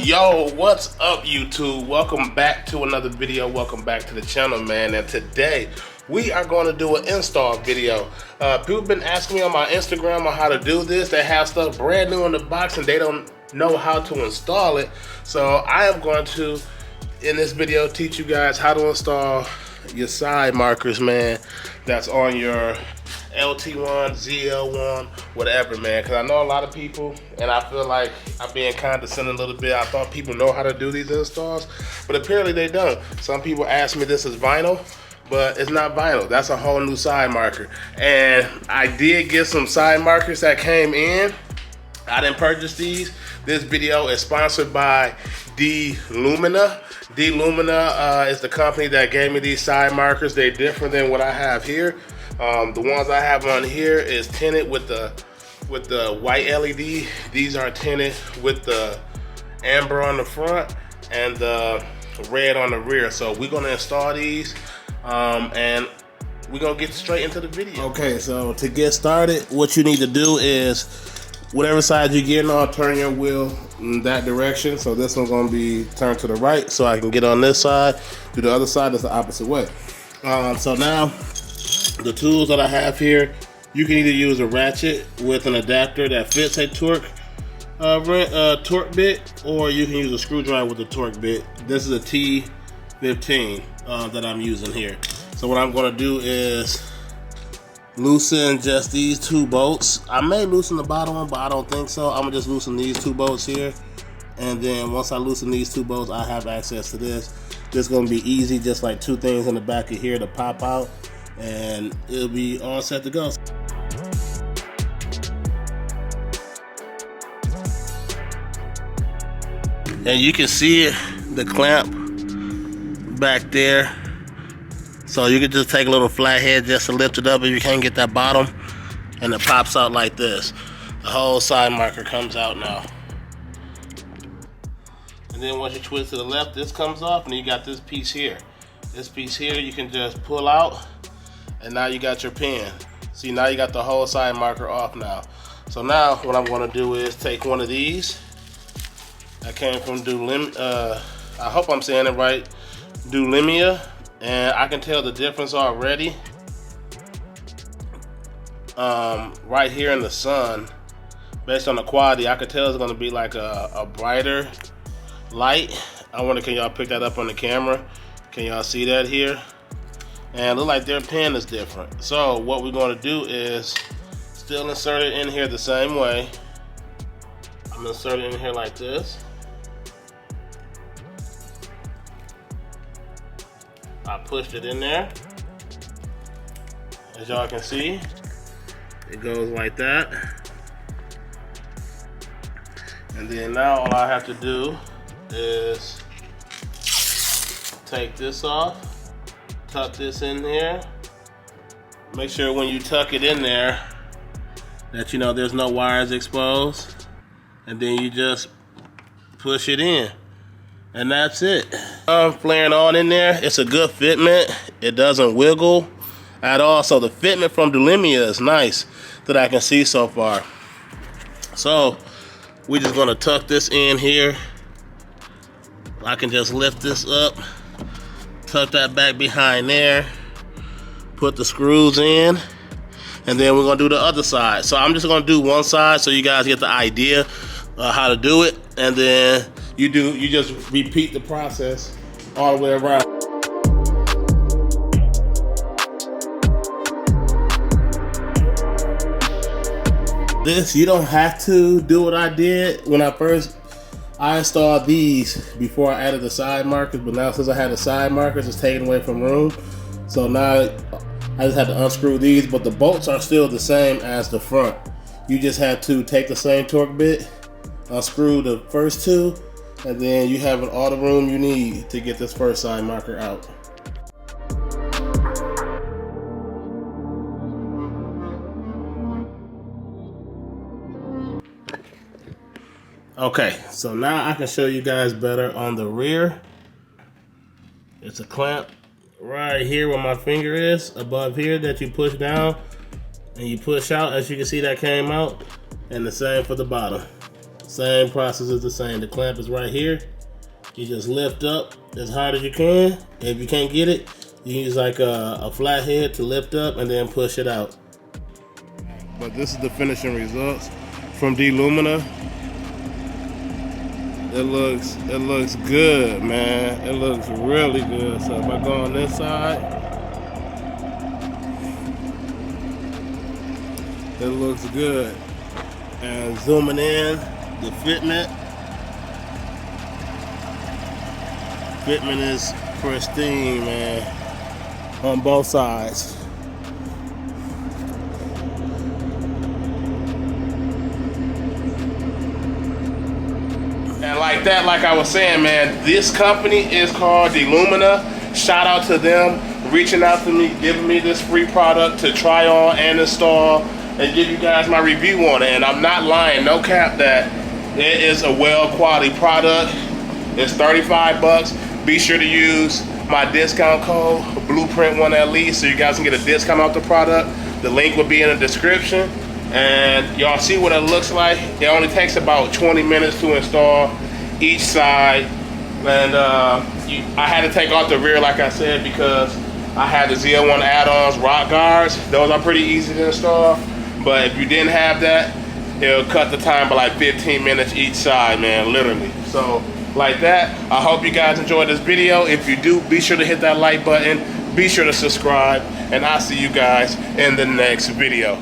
Yo, what's up YouTube? Welcome back to another video. Welcome back to the channel, man. And today we are going to do an install video. People have been asking me on my Instagram on how to do this. They have stuff brand new in the box and they don't know how to install it. So I am going to, in this video, teach you guys how to install your side markers, man, that's on your LT1, ZL1, whatever, man. Because I know a lot of people, and I feel like I'm being condescending a little bit. I thought people know how to do these installs, but apparently they don't. Some people ask me this is vinyl, but it's not vinyl. That's a whole new side marker. And I did get some side markers that came in. I didn't purchase these. This video is sponsored by D-Lumina. D-Lumina is the company that gave me these side markers. They're different than what I have here. The ones I have on here is tinted with the white LED. These are tinted with the amber on the front and the red on the rear. So we're gonna install these and we're gonna get straight into the video. Okay, so to get started, what you need to do is whatever side you're getting on, turn your wheel in that direction. So this one's gonna be turned to the right so I can get on this side. Do the other side that's the opposite way. So now, the tools that I have here, you can either use a ratchet with an adapter that fits a torque bit, or you can use a screwdriver with a torque bit. This is a T15 that I'm using here. So what I'm going to do is loosen just these two bolts. I may loosen the bottom one, but I don't think so. I'm going to just loosen these two bolts here. And then once I loosen these two bolts, I have access to this. This is going to be easy, just like two things in the back of here to pop out. And it'll be all set to go. And you can see it, the clamp back there. So you can just take a little flathead just to lift it up if you can't get that bottom, and it pops out like this. The whole side marker comes out now. And then once you twist to the left, this comes off, and you got this piece here. This piece here you can just pull out, and now you got your pin. See, now you got the whole side marker off now. So now what I'm gonna do is take one of these that came from D-Lumina. I hope I'm saying it right, D-Lumina, and I can tell the difference already. Right here in the sun, based on the quality, I could tell it's gonna be like a brighter light. I wonder, can y'all pick that up on the camera? Can y'all see that here? And look like their pin is different. So what we're gonna do is still insert it in here the same way. I'm gonna insert it in here like this. I pushed it in there. As y'all can see, it goes like that. And then now all I have to do is take this off. Tuck this in there. Make sure when you tuck it in there that you know there's no wires exposed, and then you just push it in, and that's it. Flaring on in there. It's a good fitment. It doesn't wiggle at all. So the fitment from D-Lumina is nice that I can see so far. So we're just gonna tuck this in here. I can just lift this up, tuck that back behind there, put the screws in, and then we're gonna do the other side. So I'm just gonna do one side so you guys get the idea how to do it, and then you just repeat the process all the way around. This, you don't have to do what I did when I installed these before I added the side markers, but now since I had the side markers, it's taken away from room. So now I just had to unscrew these, but the bolts are still the same as the front. You just have to take the same torque bit, unscrew the first two, and then you have all the room you need to get this first side marker out. Okay, so now I can show you guys better on the rear. It's a clamp right here where my finger is, above here, that you push down and you push out. As you can see, that came out, and the same for the bottom. Same process is the same. The clamp is right here. You just lift up as hard as you can. If you can't get it, you use like a flat head to lift up and then push it out. But this is the finishing results from D-Lumina. It looks good, man. It looks really good. So if I go on this side, it looks good. And zooming in, the fitment is pristine, man, on both sides. And like that, like I was saying, man, this company is called D-Lumina. Shout out to them reaching out to me, giving me this free product to try on and install and give you guys my review on it. And I'm not lying, no cap, that it is a well quality product. It's 35 bucks. Be sure to use my discount code, Blueprint1LE, so you guys can get a discount off the product. The link will be in the description. And y'all see what it looks like. It only takes about 20 minutes to install each side. And I had to take off the rear, like I said, because I had the Z01 add-ons rock guards. Those are pretty easy to install. But if you didn't have that, it'll cut the time by like 15 minutes each side, man, literally. So like that, I hope you guys enjoyed this video. If you do, be sure to hit that like button. Be sure to subscribe. And I'll see you guys in the next video.